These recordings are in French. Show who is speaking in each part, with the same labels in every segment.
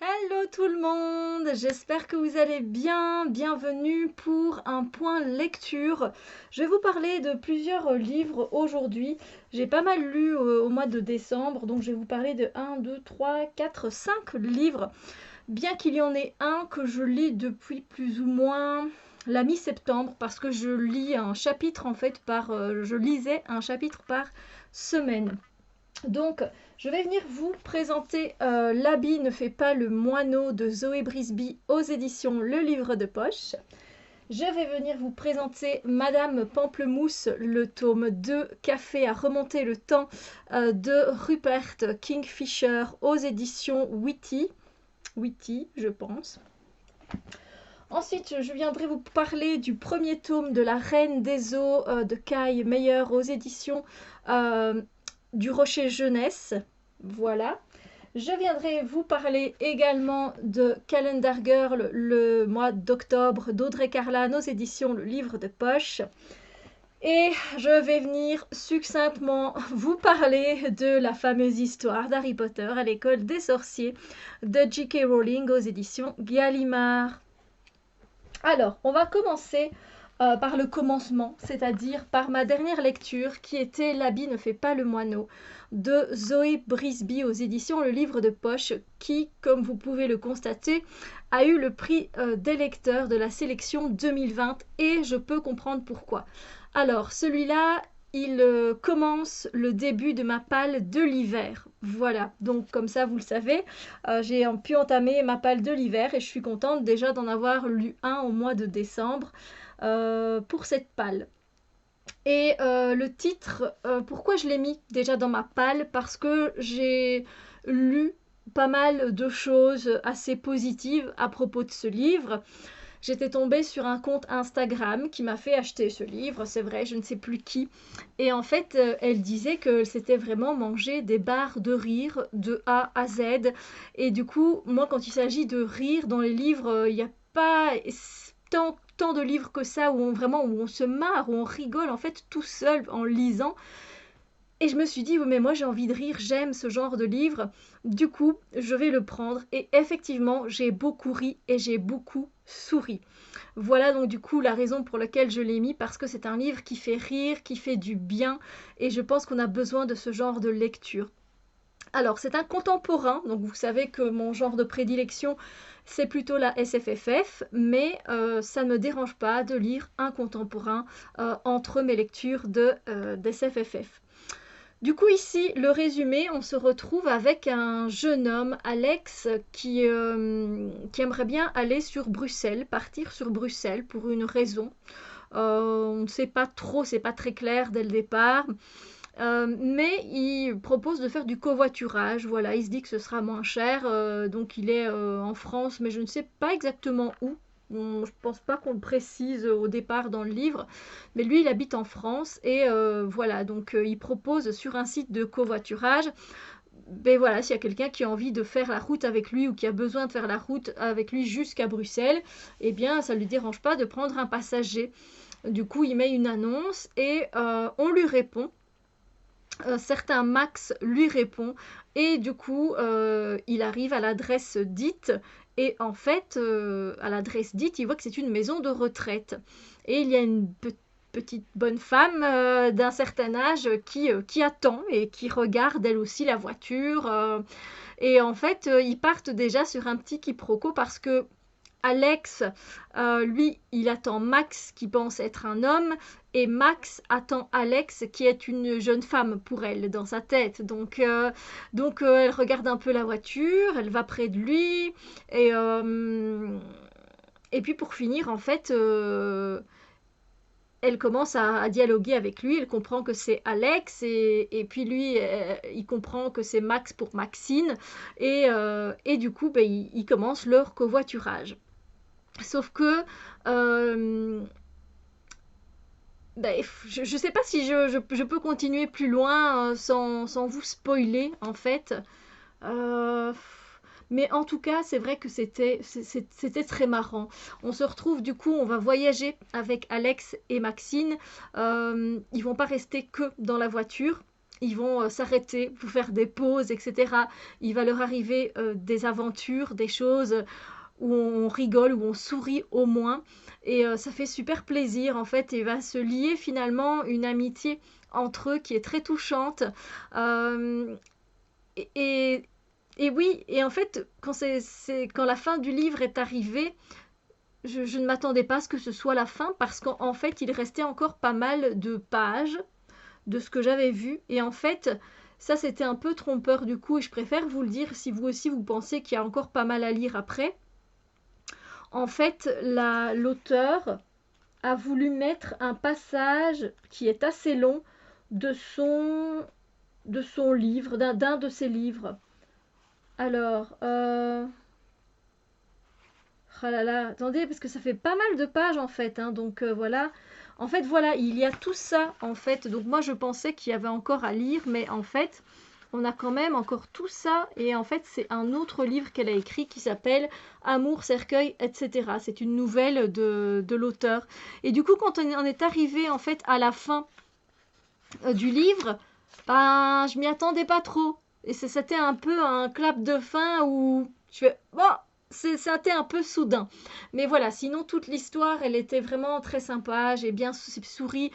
Speaker 1: Hello tout le monde, j'espère que vous allez bien. Bienvenue pour un point lecture. Je vais vous parler de plusieurs livres aujourd'hui. J'ai pas mal lu au mois de décembre, donc je vais vous parler de 1, 2, 3, 4, 5 livres. Bien qu'il y en ait un que je lis depuis plus ou moins la mi-septembre, parce que je lis un chapitre en fait je lisais un chapitre par semaine. Donc, je vais venir vous présenter L'habit ne fait pas le moineau de Zoé Brisby aux éditions Le Livre de Poche. Je vais venir vous présenter Madame Pamplemousse, le tome 2, Café à remonter le temps de Rupert Kingfisher aux éditions Witty, je pense. Ensuite, je viendrai vous parler du premier tome de La Reine des Eaux de Kai Meyer aux éditions du Rocher Jeunesse. Voilà. Je viendrai vous parler également de Calendar Girl, le mois d'octobre d'Audrey Carlan aux éditions Le Livre de Poche. Et je vais venir succinctement vous parler de la fameuse histoire d'Harry Potter à l'école des sorciers de J.K. Rowling aux éditions Gallimard. Alors, on va commencer par le commencement, c'est-à-dire par ma dernière lecture qui était L'habit ne fait pas le moineau de Zoé Brisby aux éditions Le Livre de Poche qui, comme vous pouvez le constater, a eu le prix des lecteurs de la sélection 2020 et je peux comprendre pourquoi. Alors, celui-là, il commence le début de ma palle de l'hiver. Voilà, donc comme ça vous le savez, j'ai pu entamer ma palle de l'hiver et je suis contente déjà d'en avoir lu un au mois de décembre pour cette palle. Et le titre, pourquoi je l'ai mis déjà dans ma palle? Parce que j'ai lu pas mal de choses assez positives à propos de ce livre. J'étais tombée sur un compte Instagram qui m'a fait acheter ce livre, c'est vrai, je ne sais plus qui. Et en fait, elle disait que c'était vraiment manger des barres de rire de A à Z. Et du coup, moi, quand il s'agit de rire dans les livres, il n'y a pas tant de livres que ça où où on se marre, où on rigole en fait tout seul en lisant. Et je me suis dit, oui, mais moi j'ai envie de rire, j'aime ce genre de livre. Du coup, je vais le prendre. Et effectivement, j'ai beaucoup ri et j'ai beaucoup souri. Voilà donc du coup la raison pour laquelle je l'ai mis, parce que c'est un livre qui fait rire, qui fait du bien. Et je pense qu'on a besoin de ce genre de lecture. Alors, c'est un contemporain, donc vous savez que mon genre de prédilection, c'est plutôt la SFFF, mais ça ne me dérange pas de lire un contemporain entre mes lectures d'SFFF. Du coup, ici, le résumé, on se retrouve avec un jeune homme, Alex, qui aimerait bien aller sur Bruxelles, partir sur Bruxelles pour une raison. On ne sait pas trop, c'est pas très clair dès le départ. Mais il propose de faire du covoiturage. Voilà, il se dit que ce sera moins cher. Donc il est en France, mais je ne sais pas exactement où. Je pense pas qu'on le précise au départ dans le livre, mais lui il habite en France et voilà, donc il propose sur un site de covoiturage. Ben voilà, s'il y a quelqu'un qui a envie de faire la route avec lui ou qui a besoin de faire la route avec lui jusqu'à Bruxelles, eh bien ça ne lui dérange pas de prendre un passager. Du coup, il met une annonce et on lui répond. Un certain Max lui répond et du coup il arrive à l'adresse dite et en fait à l'adresse dite il voit que c'est une maison de retraite et il y a une petite bonne femme d'un certain âge qui attend et qui regarde elle aussi la voiture et en fait ils partent déjà sur un petit quiproquo parce que Alex, lui, il attend Max qui pense être un homme et Max attend Alex qui est une jeune femme pour elle dans sa tête. Donc elle regarde un peu la voiture, elle va près de lui et puis pour finir, en fait, elle commence à dialoguer avec lui, elle comprend que c'est Alex et puis lui, il comprend que c'est Max pour Maxine et du coup, ben, ils commencent leur covoiturage. Sauf que ben, je ne sais pas si je peux continuer plus loin sans vous spoiler en fait. Euh, mais en tout cas, c'est vrai que c'était très marrant. On se retrouve du coup, on va voyager avec Alex et Maxine. Ils vont pas rester que dans la voiture. ils vont s'arrêter pour faire des pauses, etc. Il va leur arriver des aventures, des choses où on rigole, où on sourit au moins. Et ça fait super plaisir en fait. Et va se lier finalement une amitié entre eux qui est très touchante. Euh, et, et, et oui, et en fait, quand la fin du livre est arrivée, je ne m'attendais pas à ce que ce soit la fin parce qu'en fait, il restait encore pas mal de pages de ce que j'avais vu. Et en fait, ça c'était un peu trompeur du coup. Et je préfère vous le dire si vous aussi vous pensez qu'il y a encore pas mal à lire après. En fait, l'auteur a voulu mettre un passage qui est assez long de son livre, d'un de ses livres. Alors, ah là là, attendez, parce que ça fait pas mal de pages en fait, hein, donc voilà. En fait, voilà, il y a tout ça en fait. Donc moi, je pensais qu'il y avait encore à lire, mais en fait, on a quand même encore tout ça. Et en fait, c'est un autre livre qu'elle a écrit qui s'appelle Amour, cercueil, etc. C'est une nouvelle de l'auteur. Et du coup, quand on en est arrivé en fait à la fin du livre, ben, je m'y attendais pas trop. Et c'était un peu un clap de fin où je fais, bon, c'était un peu soudain. Mais voilà, sinon toute l'histoire, elle était vraiment très sympa. J'ai bien souri.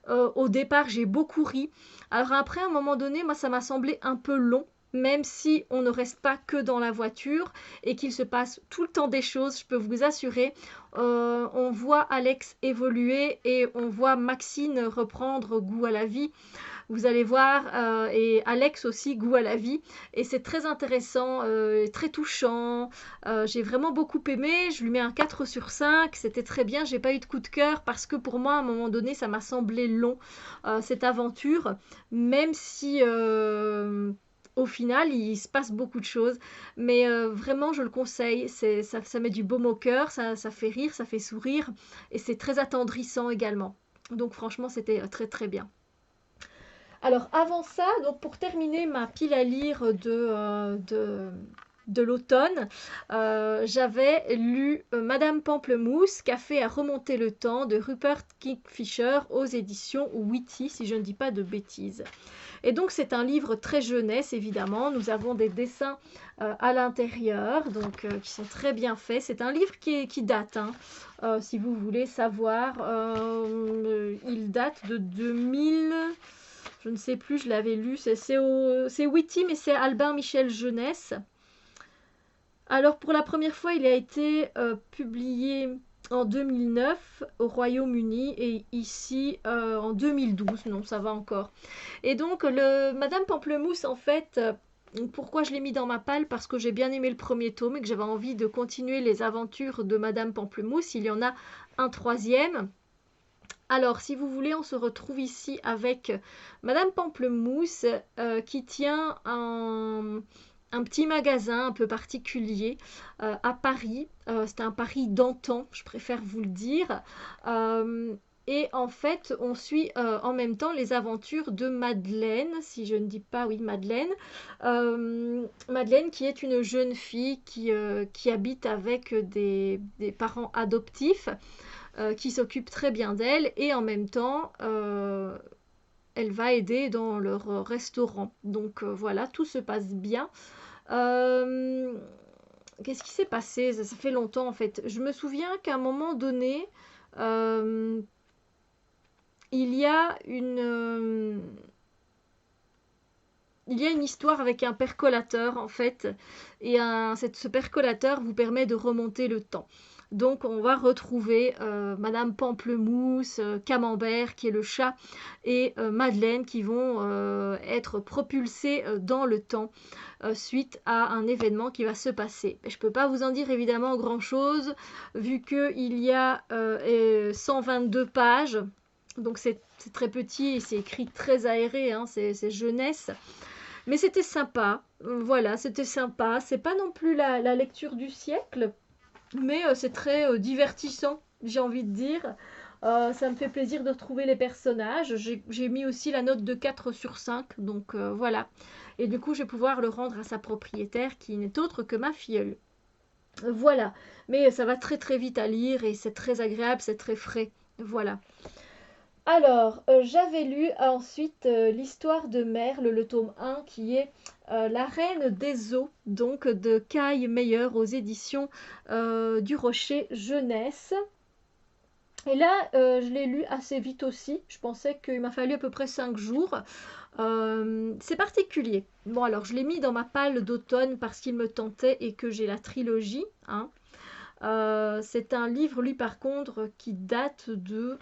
Speaker 1: Au départ, j'ai beaucoup ri. Alors après, à un moment donné, moi, ça m'a semblé un peu long. Même si on ne reste pas que dans la voiture et qu'il se passe tout le temps des choses, je peux vous assurer, on voit Alex évoluer et on voit Maxine reprendre goût à la vie. Vous allez voir, et Alex aussi, goût à la vie. Et c'est très intéressant, très touchant. J'ai vraiment beaucoup aimé. Je lui mets un 4 sur 5. C'était très bien. J'ai pas eu de coup de cœur parce que pour moi, à un moment donné, ça m'a semblé long, cette aventure. Même si au final, il se passe beaucoup de choses. Mais vraiment, je le conseille. Ça met du baume au cœur, ça fait rire, ça fait sourire. Et c'est très attendrissant également. Donc franchement, c'était très très bien. Alors avant ça, donc pour terminer ma pile à lire de l'automne, j'avais lu Madame Pamplemousse, Café à remonter le temps de Rupert Kingfisher aux éditions Witty, si je ne dis pas de bêtises. Et donc c'est un livre très jeunesse évidemment. Nous avons des dessins à l'intérieur, donc qui sont très bien faits. C'est un livre qui date, hein, si vous voulez savoir. Il date de 2000. Je ne sais plus, je l'avais lu. C'est Witty, mais c'est Albin Michel Jeunesse. Alors, pour la première fois, il a été publié en 2009 au Royaume-Uni et ici en 2012. Non, ça va encore. Et donc, Madame Pamplemousse, en fait, pourquoi je l'ai mis dans ma palle? Parce que j'ai bien aimé le premier tome et que j'avais envie de continuer les aventures de Madame Pamplemousse. Il y en a un troisième. Alors, si vous voulez, on se retrouve ici avec Madame Pamplemousse qui tient un petit magasin un peu particulier à Paris. C'est un Paris d'antan, je préfère vous le dire. Et en fait, on suit en même temps les aventures de Madeleine, si je ne dis pas, oui, Madeleine. Madeleine qui est une jeune fille qui habite avec des parents adoptifs. Qui s'occupe très bien d'elle et en même temps elle va aider dans leur restaurant. Donc voilà, tout se passe bien. Qu'est-ce qui s'est passé? Ça fait longtemps en fait. Je me souviens qu'à un moment donné, euh, il y a une histoire avec un percolateur en fait, et ce percolateur vous permet de remonter le temps. Donc on va retrouver Madame Pamplemousse, Camembert qui est le chat et Madeleine qui vont être propulsés dans le temps suite à un événement qui va se passer. Je ne peux pas vous en dire évidemment grand chose vu qu'il y a 122 pages. Donc c'est très petit et c'est écrit très aéré, hein, c'est jeunesse. Mais c'était sympa, voilà, c'était sympa. C'est pas non plus la lecture du siècle, mais c'est très divertissant, j'ai envie de dire. Ça me fait plaisir de retrouver les personnages. J'ai mis aussi la note de 4 sur 5, donc voilà. Et du coup, je vais pouvoir le rendre à sa propriétaire, qui n'est autre que ma filleule. Voilà, mais ça va très très vite à lire et c'est très agréable, c'est très frais. Voilà. Alors, j'avais lu ensuite l'histoire de Merle, le tome 1, qui est La Reine des Eaux, donc de Kai Meyer aux éditions du Rocher Jeunesse. Et là, je l'ai lu assez vite aussi. Je pensais qu'il m'a fallu à peu près 5 jours. C'est particulier. Bon, alors, je l'ai mis dans ma palle d'automne parce qu'il me tentait et que j'ai la trilogie, hein. C'est un livre, lui, par contre, qui date de...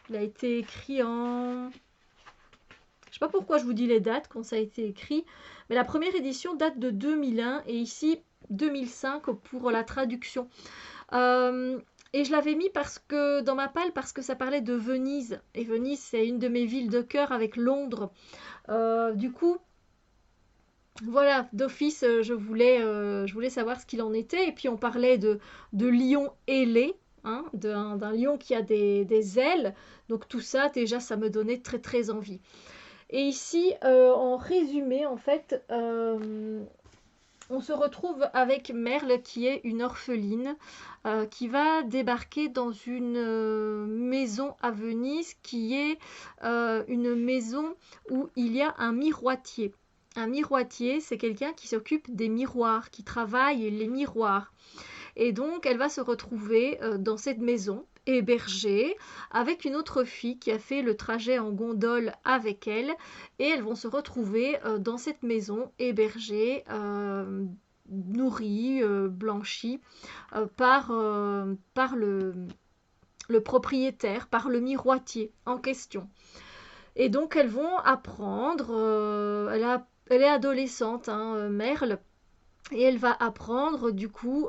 Speaker 1: Il a été écrit en... Je sais pas pourquoi je vous dis les dates quand ça a été écrit, mais la première édition date de 2001 et ici 2005 pour la traduction. Et je l'avais mis parce que dans ma palle parce que ça parlait de Venise et Venise c'est une de mes villes de cœur avec Londres. Du coup, voilà, d'office je voulais savoir ce qu'il en était et puis on parlait de lion ailé. Hein, d'un lion qui a des ailes, donc tout ça déjà ça me donnait très très envie. Et ici, en résumé, en fait, on se retrouve avec Merle qui est une orpheline qui va débarquer dans une maison à Venise qui est une maison où il y a un miroitier. Un miroitier, c'est quelqu'un qui s'occupe des miroirs, qui travaille les miroirs. Et donc, elle va se retrouver dans cette maison, hébergée, avec une autre fille qui a fait le trajet en gondole avec elle. Et elles vont se retrouver dans cette maison, hébergée, nourrie, blanchie, par le propriétaire, par le miroitier en question. Et donc, elles vont apprendre, elle est adolescente, hein, Merle, et elle va apprendre du coup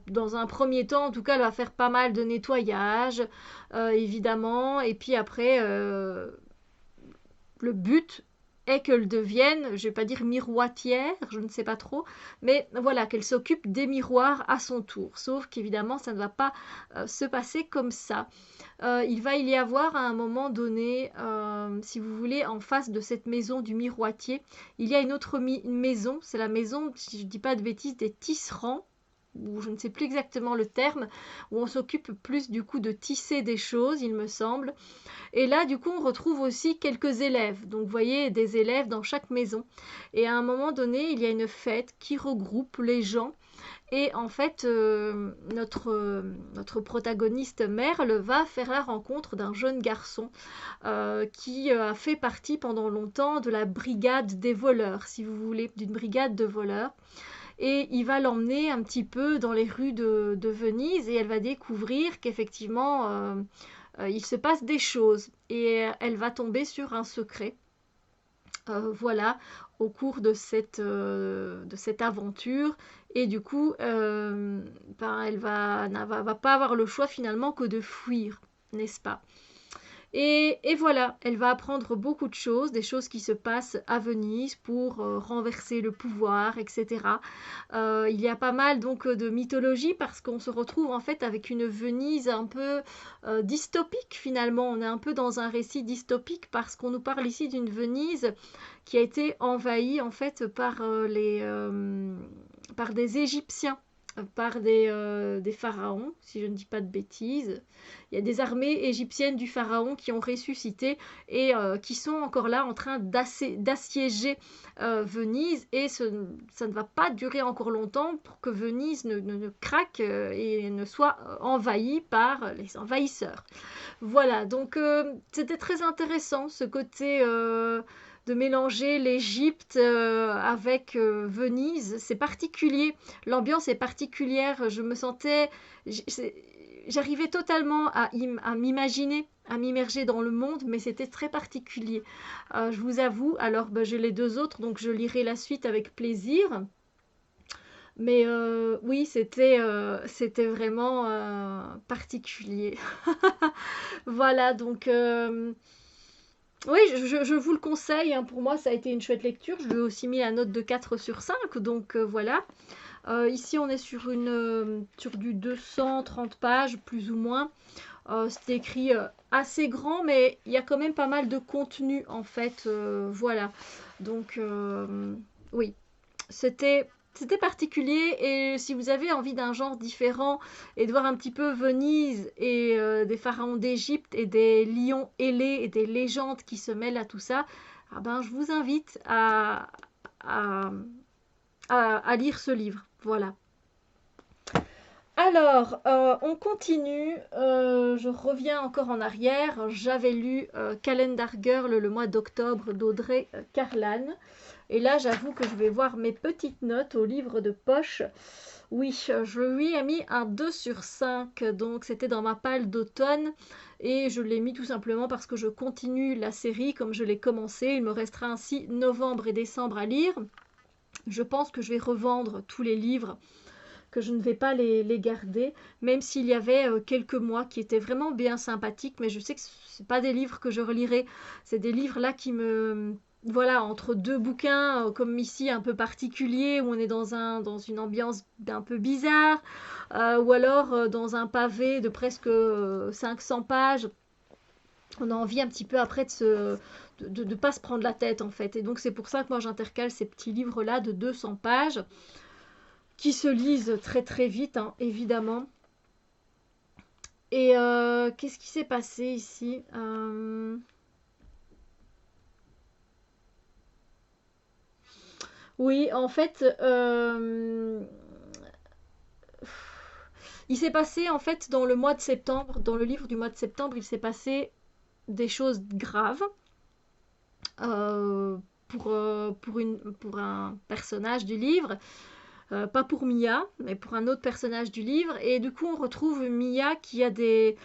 Speaker 1: dans un premier temps en tout cas elle va faire pas mal de nettoyage évidemment et puis après le but est qu'elle devienne, je vais pas dire miroitière, je ne sais pas trop, mais voilà, qu'elle s'occupe des miroirs à son tour. Sauf qu'évidemment, ça ne va pas se passer comme ça. Il va y avoir à un moment donné, si vous voulez, en face de cette maison du miroitier, il y a une autre maison, c'est la maison, si je ne dis pas de bêtises, des tisserands, ou je ne sais plus exactement le terme, où on s'occupe plus du coup de tisser des choses, il me semble. Et là, du coup, on retrouve aussi quelques élèves. Donc, vous voyez, des élèves dans chaque maison. Et à un moment donné, il y a une fête qui regroupe les gens. Et en fait, notre protagoniste Merle va faire la rencontre d'un jeune garçon qui a fait partie pendant longtemps de la brigade des voleurs, si vous voulez, d'une brigade de voleurs. Et il va l'emmener un petit peu dans les rues de Venise et elle va découvrir qu'effectivement, il se passe des choses et elle va tomber sur un secret. Voilà, au cours de cette aventure. Et du coup, elle va pas avoir le choix finalement que de fuir, n'est-ce pas? Et voilà, elle va apprendre beaucoup de choses, des choses qui se passent à Venise pour renverser le pouvoir, etc. Il y a pas mal donc de mythologie parce qu'on se retrouve en fait avec une Venise un peu dystopique finalement. On est un peu dans un récit dystopique parce qu'on nous parle ici d'une Venise qui a été envahie en fait par des Égyptiens, par des pharaons, si je ne dis pas de bêtises. Il y a des armées égyptiennes du pharaon qui ont ressuscité et qui sont encore là en train d'assiéger Venise. Et ça ne va pas durer encore longtemps pour que Venise ne craque et ne soit envahie par les envahisseurs. Voilà, donc c'était très intéressant ce côté de mélanger l'Égypte avec Venise. C'est particulier, l'ambiance est particulière. Je me sentais, j'arrivais totalement à m'imaginer, à m'immerger dans le monde, mais c'était très particulier. Je vous avoue, alors j'ai les deux autres, donc je lirai la suite avec plaisir. Mais oui, c'était vraiment particulier. Voilà, donc oui, je vous le conseille, hein. Pour moi, ça a été une chouette lecture. Je lui ai aussi mis la note de 4 sur 5, donc voilà. Ici, on est sur du 230 pages, plus ou moins. C'est écrit assez grand, mais il y a quand même pas mal de contenu, en fait. Voilà. Donc, oui, c'était c'était particulier et si vous avez envie d'un genre différent et de voir un petit peu Venise et des pharaons d'Égypte et des lions ailés et des légendes qui se mêlent à tout ça, ah ben, je vous invite à, à lire ce livre. Voilà. Alors, on continue. Je reviens encore en arrière. J'avais lu Calendar Girl le mois d'octobre d'Audrey Carlan. Et là, j'avoue que je vais voir mes petites notes au livre de poche. Oui, je lui ai mis un 2 sur 5. Donc, c'était dans ma palle d'automne. Et je l'ai mis tout simplement parce que je continue la série comme je l'ai commencé. Il me restera ainsi novembre et décembre à lire. Je pense que je vais revendre tous les livres, que je ne vais pas les garder, même s'il y avait quelques mois qui étaient vraiment bien sympathiques, mais je sais que ce pas des livres que je relirai, c'est des livres là qui me... Voilà, entre deux bouquins, comme ici, un peu particuliers, où on est dans une ambiance un peu bizarre, ou alors dans un pavé de presque 500 pages, on a envie un petit peu après de pas se prendre la tête en fait. Et donc c'est pour ça que moi j'intercale ces petits livres-là de 200 pages, qui se lisent très très vite, hein, évidemment. Et qu'est-ce qui s'est passé ici? Oui, en fait, il s'est passé en fait dans le mois de septembre, dans le livre du mois de septembre, il s'est passé des choses graves euh, pour un personnage du livre. Pas pour Mia, mais pour un autre personnage du livre. Et du coup, on retrouve Mia qui a des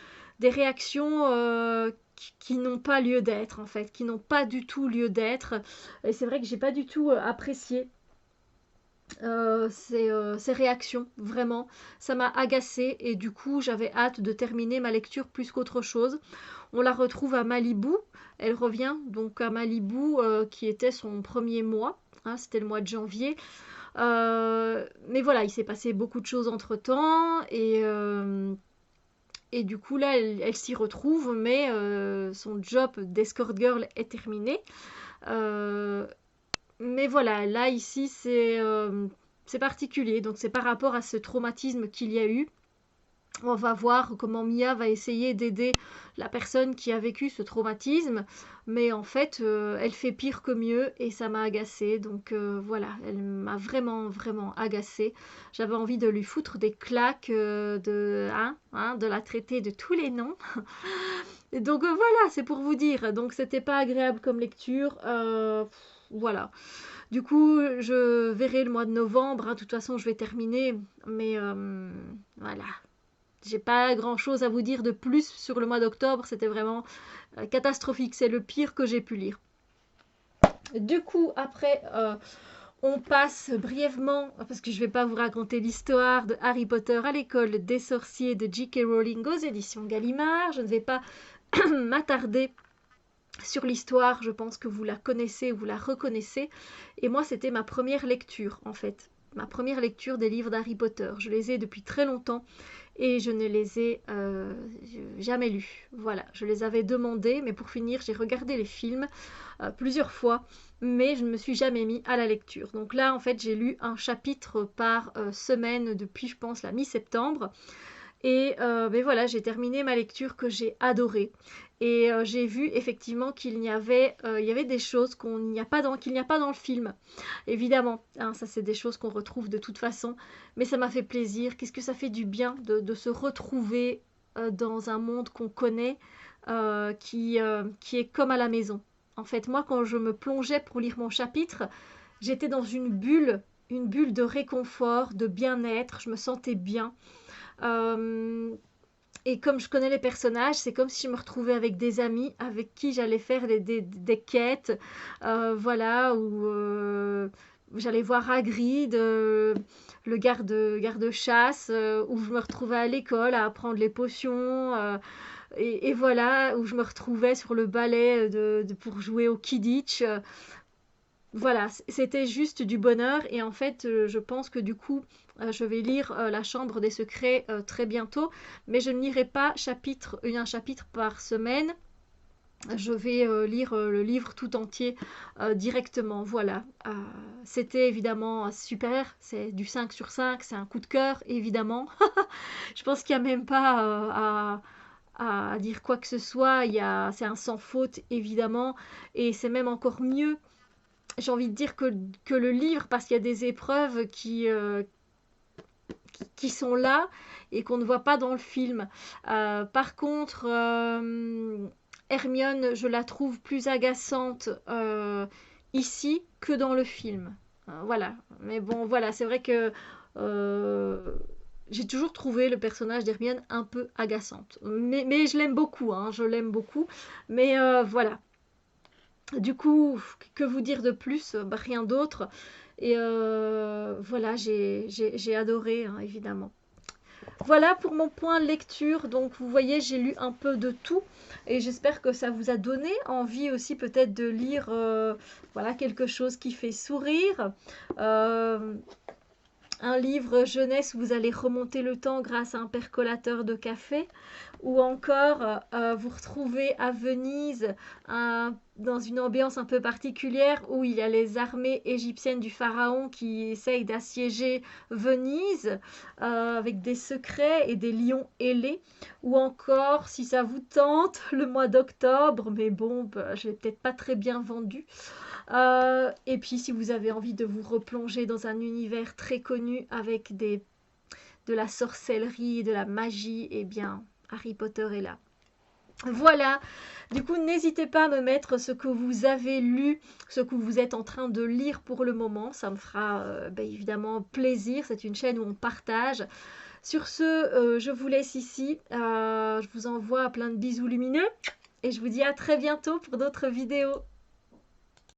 Speaker 1: réactions qui n'ont pas lieu d'être, en fait, qui n'ont pas du tout lieu d'être. Et c'est vrai que j'ai pas du tout apprécié ces réactions, vraiment. Ça m'a agacée et du coup, j'avais hâte de terminer ma lecture plus qu'autre chose. On la retrouve à Malibu. Elle revient donc à Malibu, qui était son premier mois. Hein, c'était le mois de janvier. Mais voilà, il s'est passé beaucoup de choses entre-temps et du coup là, elle s'y retrouve, mais son job d'escort girl est terminé. Euh, mais voilà, là ici c'est particulier, donc c'est par rapport à ce traumatisme qu'il y a eu. On va voir comment Mia va essayer d'aider la personne qui a vécu ce traumatisme, mais en fait, elle fait pire que mieux et ça m'a agacée. Donc voilà, elle m'a vraiment, vraiment agacée. J'avais envie de lui foutre des claques, de la traiter de tous les noms. Et donc voilà, c'est pour vous dire. Donc c'était pas agréable comme lecture. Voilà. Du coup, je verrai le mois de novembre. Hein. De toute façon, je vais terminer. Mais voilà, j'ai pas grand chose à vous dire de plus sur le mois d'octobre, c'était vraiment catastrophique, c'est le pire que j'ai pu lire. Du coup, après, on passe brièvement, parce que je vais pas vous raconter l'histoire de Harry Potter à l'école des sorciers de J.K. Rowling aux éditions Gallimard, je ne vais pas m'attarder sur l'histoire, je pense que vous la connaissez, vous la reconnaissez, et moi c'était ma première lecture en fait. Ma première lecture des livres d'Harry Potter. Je les ai depuis très longtemps et je ne les ai jamais lus. Voilà, je les avais demandés, mais pour finir, j'ai regardé les films plusieurs fois, mais je ne me suis jamais mis à la lecture. Donc là, en fait, j'ai lu un chapitre par semaine depuis, je pense, la mi-septembre. Et ben voilà, j'ai terminé ma lecture que j'ai adorée. Et j'ai vu effectivement qu'il y avait des choses qu'il n'y a pas dans le film. Évidemment, hein, ça c'est des choses qu'on retrouve de toute façon. Mais ça m'a fait plaisir. Qu'est-ce que ça fait du bien de se retrouver dans un monde qu'on connaît, qui est comme à la maison. En fait, moi, quand je me plongeais pour lire mon chapitre, j'étais dans une bulle de réconfort, de bien-être. Je me sentais bien. Euh, et comme je connais les personnages, c'est comme si je me retrouvais avec des amis avec qui j'allais faire des quêtes, voilà, où j'allais voir Hagrid, le garde-chasse, où je me retrouvais à l'école à apprendre les potions, et voilà, où je me retrouvais sur le ballet pour jouer au Quidditch. Voilà, c'était juste du bonheur et en fait, je pense que du coup, je vais lire La Chambre des Secrets très bientôt, mais je ne lirai pas un chapitre par semaine. je vais lire le livre tout entier directement. Voilà. C'était évidemment super. C'est du 5 sur 5. C'est un coup de cœur, évidemment. Je pense qu'il n'y a même pas à dire quoi que ce soit. C'est un sans faute, évidemment. Et c'est même encore mieux, j'ai envie de dire, que le livre, parce qu'il y a des épreuves qui sont là et qu'on ne voit pas dans le film. Par contre, Hermione, je la trouve plus agaçante ici que dans le film. Voilà. Mais bon, voilà, c'est vrai que j'ai toujours trouvé le personnage d'Hermione un peu agaçante. Mais je l'aime beaucoup, hein, je l'aime beaucoup. Mais voilà. Du coup, que vous dire de plus? Bah, rien d'autre. Et voilà, j'ai adoré, hein, évidemment. Voilà pour mon point lecture. Donc vous voyez, j'ai lu un peu de tout et j'espère que ça vous a donné envie aussi peut-être de lire voilà, quelque chose qui fait sourire. Euh, un livre jeunesse où vous allez remonter le temps grâce à un percolateur de café, ou encore vous retrouvez à Venise dans une ambiance un peu particulière où il y a les armées égyptiennes du pharaon qui essayent d'assiéger Venise avec des secrets et des lions ailés, ou encore si ça vous tente le mois d'octobre, mais bon, bah, je l'ai peut-être pas très bien vendu. Et puis si vous avez envie de vous replonger dans un univers très connu avec de la sorcellerie, de la magie, eh bien Harry Potter est là. Voilà, du coup n'hésitez pas à me mettre ce que vous avez lu, ce que vous êtes en train de lire pour le moment, ça me fera évidemment plaisir, c'est une chaîne où on partage. Sur ce, je vous laisse ici, je vous envoie plein de bisous lumineux et je vous dis à très bientôt pour d'autres vidéos.